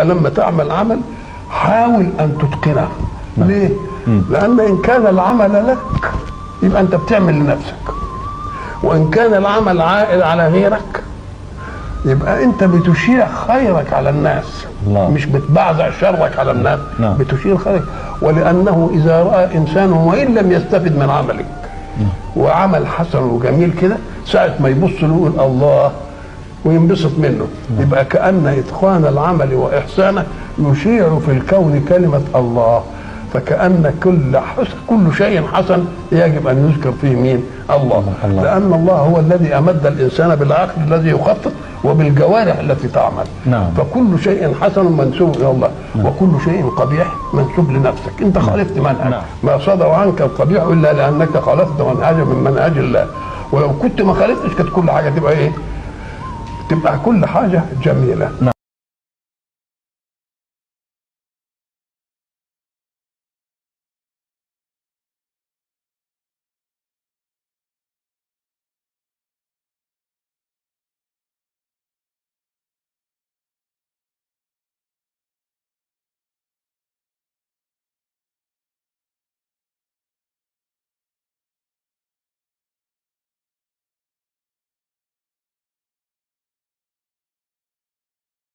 فلما تعمل عمل حاول ان تتقنه. ليه؟ لان ان كان العمل لك يبقى انت بتعمل لنفسك، وان كان العمل عائد على غيرك يبقى انت بتشيع خيرك على الناس. الله. مش بتبعزع شرك على الناس. بتشير خيرك. ولانه اذا راى انسان وان لم يستفد من عملك وعمل حسن وجميل كده، ساعه ما يبص له يقول الله وينبسط منه. يبقى كأن إتقان العمل وإحسانه يشيع في الكون كلمة الله. فكأن كل شيء حسن يجب أن يذكر فيه مين؟ الله. لأن الله هو الذي أمد الإنسان بالعقل الذي يخطط وبالجوارح التي تعمل. فكل شيء حسن منسوب إلى الله، وكل شيء قبيح منسوب لنفسك. أنت خالفت منهج، ما صدر عنك القبيح إلا لأنك خالفت منهجا من منهج الله. ولو كنت ما خالفتش كانت كل حاجة تبقى إيه؟ تبقى كل حاجة جميلة.